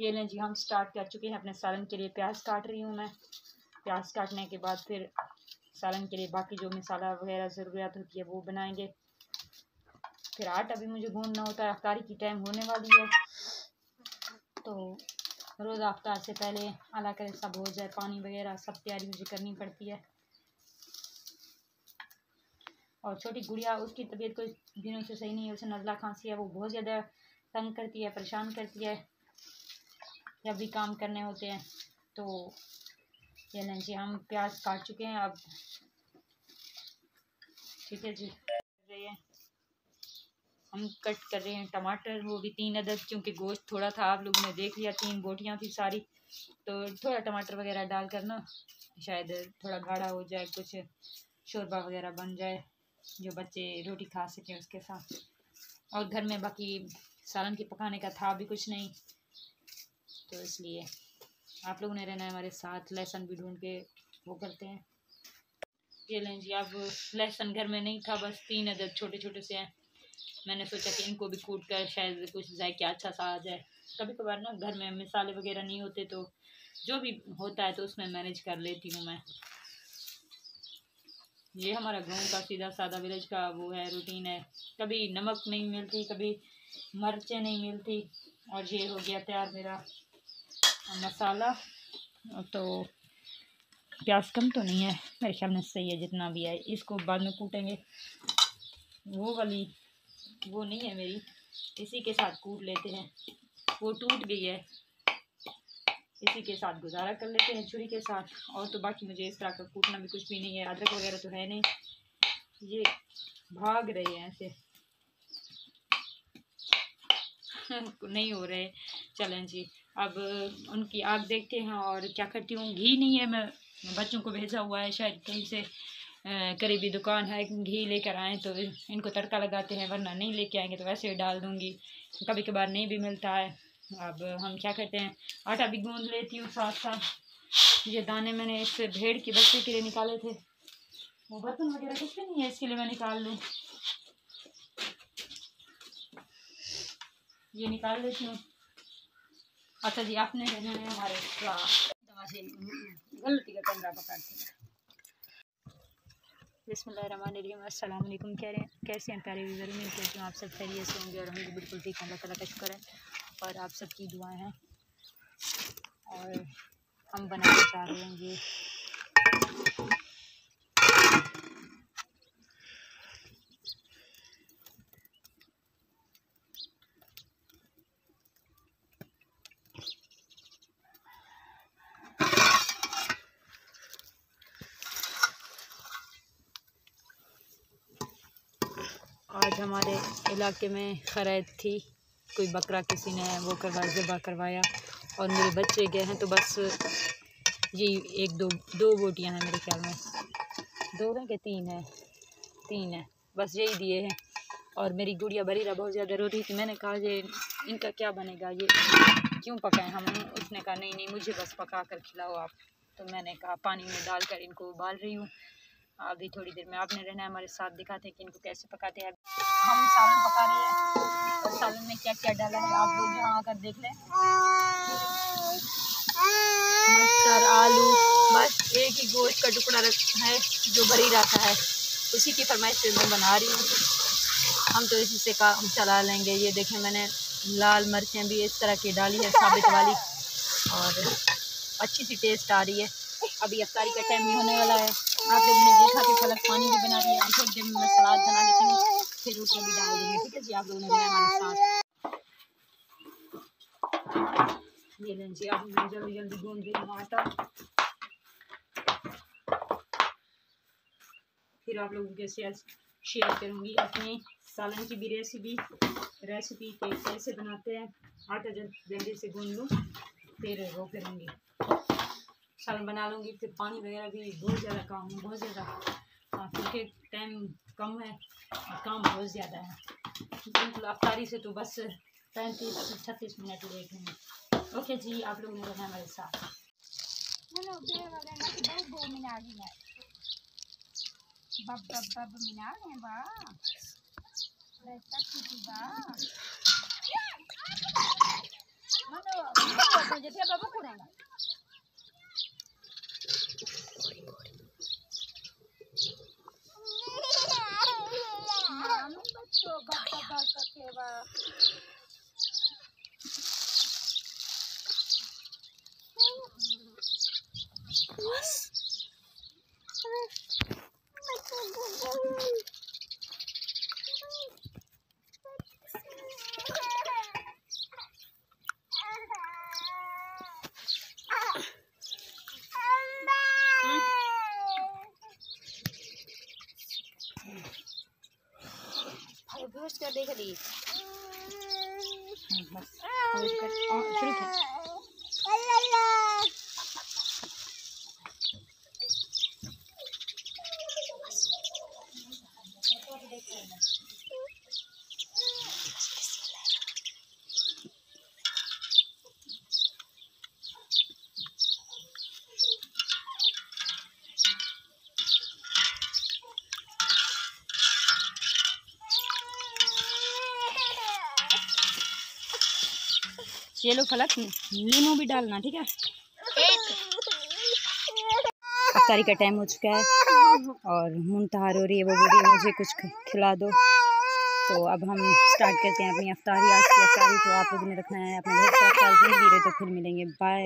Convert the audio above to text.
ये लें जी, हम स्टार्ट कर चुके हैं अपने सालन के लिए। प्याज काट रही हूँ मैं। प्याज काटने के बाद फिर सालन के लिए बाकी जो मसाला वगैरह ज़रूरत होती है वो बनाएंगे। फिर आटा भी मुझे गूंदना होता है, अफ्तारी की टाइम होने वाली है, तो रोज़ अफ्तार से पहले अल्लाह करे सब हो जाए, पानी वगैरह सब तैयारी मुझे करनी पड़ती है। और छोटी गुड़िया, उसकी तबीयत कुछ दिनों से सही नहीं है, उसे नज़ला खांसी है, वो बहुत ज़्यादा तंग करती है, परेशान करती है जब भी काम करने होते हैं। तो ये लें जी, हम प्याज काट चुके हैं अब, ठीक है जी। हम कट कर रहे हैं टमाटर, वो भी 3 अदद, क्योंकि गोश्त थोड़ा था, आप लोगों ने देख लिया, 3 बोटियाँ थी सारी, तो थोड़ा टमाटर वगैरह डाल कर ना शायद थोड़ा गाढ़ा हो जाए, कुछ शोरबा वगैरह बन जाए जो बच्चे रोटी खा सकें उसके साथ। और घर में बाकी सालन के पकाने का था भी कुछ नहीं, तो इसलिए आप लोगों ने रहना है हमारे साथ। लहसुन भी ढूंढ के वो करते हैं। ये लें जी, अब लहसुन घर में नहीं था, बस 3 अदद छोटे छोटे से हैं। मैंने सोचा कि इनको भी कूट कर शायद कुछ जायका अच्छा सा आ जाए। कभी कभार ना घर में मसाले वगैरह नहीं होते, तो जो भी होता है तो उसमें मैनेज कर लेती हूँ मैं। ये हमारा गांव का सीधा सादा विलेज का वो है, रूटीन है। कभी नमक नहीं मिलती, कभी मिर्चें नहीं मिलती। और ये हो गया तैयार मेरा मसाला। तो प्याज कम तो नहीं है, मेरे ख्याल में सही है जितना भी है। इसको बाद में कूटेंगे। वो वाली वो नहीं है मेरी, इसी के साथ कूट लेते हैं। वो टूट गई है, इसी के साथ गुजारा कर लेते हैं छुरी के साथ। और तो बाकी मुझे इस तरह का कूटना भी कुछ भी नहीं है। अदरक वगैरह तो है नहीं। ये भाग रहे हैं ऐसे नहीं हो रहे। चलें जी, अब उनकी आग देखते हैं और क्या करती हूँ। घी नहीं है, मैं बच्चों को भेजा हुआ है, शायद कहीं से करीबी दुकान है, घी लेकर आएँ तो इनको तड़का लगाते हैं, वरना नहीं लेके आएंगे तो वैसे डाल दूँगी। कभी कभार नहीं भी मिलता है। अब हम क्या करते हैं, आटा भी गूंद लेती हूँ साथ साथ। ये दाने मैंने इस भेड़ के बच्चे के लिए निकाले थे, वो बर्तन वगैरह कुछ भी नहीं है, इसके लिए मैं निकाल लूँ, ये निकाल लेती हूँ। अच्छा जी, आपने हमारे गलती का कैमरा पकड़ते हैं। बिस्मिल्लाहिर्रहमानिर्रहीम, अस्सलाम वालेकुम। कह रहे हैं कैसे हैं प्यारे व्यूअर, उम्मीद करती हूँ आप सब खैरियत से होंगे और हम भी बिल्कुल ठीक हैं। अल्लाह ताला का शुक्र है और आप सबकी दुआएं हैं। और हम बनाना चाह रहे हैं ये आज हमारे इलाके में खैरात थी, कोई बकरा किसी ने वो ज़बह करवाया और मेरे बच्चे गए हैं, तो बस ये दो बोटियां हैं मेरे ख्याल में, 2 हैं कि 3 हैं, 3 है, बस यही दिए हैं। और मेरी गुड़िया बरीरा बहुत ज़्यादा रो रही थी। मैंने कहा ये इनका क्या बनेगा, ये क्यों पकाएं हम। उसने कहा नहीं नहीं, मुझे बस पका कर खिलाओ आप। तो मैंने कहा पानी में डालकर इनको उबाल रही हूँ। अभी थोड़ी देर में आपने रहना है हमारे साथ, दिखाते हैं कि इनको कैसे पकाते हैं। हम सालन पका रहे हैं और सालन में क्या क्या डाला है आप लोग यहाँ आकर देख लें। मटर, आलू, बस एक ही गोश्त का टुकड़ा है जो बरी रखा है, उसी की फरमाइश से मैं बना रही हूँ। हम तो इसी से काम चला लेंगे। ये देखें, मैंने लाल मिर्चें भी इस तरह की डाली है, साबित वाली, और अच्छी सी टेस्ट आ रही है। अभी अफ्तारी का टाइम भी होने वाला है। आप लोगों ने देखा कि फलक पानी भी बना रही है। थोड़ी देर में मैं सलाद बना लेती हूँ, फिर रोटियाँ भी डाल देंगे, ठीक है जी। आप लोगों ने रहना हमारे साथ। ये लें जी, अब मैं जल्दी जल्दी गूंद रही हूँ आटा, फिर आप लोगों के साथ शेयर करूँगी अपनी सालन की भी रेसिपी के कैसे बनाते हैं। आटा जब जल्दी से गूंद लूँ फिर वो करूँगी, सालन बना लूँगी। फिर पानी वगैरह भी बहुत ज़्यादा काम है, बहुत ज़्यादा, क्योंकि टाइम कम है और काम बहुत ज़्यादा है। बिल्कुल अफ्तारी से तो बस 35-36 मिनट लेट हैं। ओके जी, आप लोगों ने रहना हमारे साथ। बेहोश कर देख ली बस शुरू कर। ये लो फलक, नींबू भी डालना, ठीक है। अफ्तारी का टाइम हो चुका है और मुंतहार हो रही है, वो बोल रही है मुझे कुछ खिला दो। तो अब हम स्टार्ट करते हैं अपनी अफ्तारी। आज की अफ्तारी तो आप लोगों ने रखना है अपने बहुत सारा ख्याल। तो फिर मिलेंगे, बाय।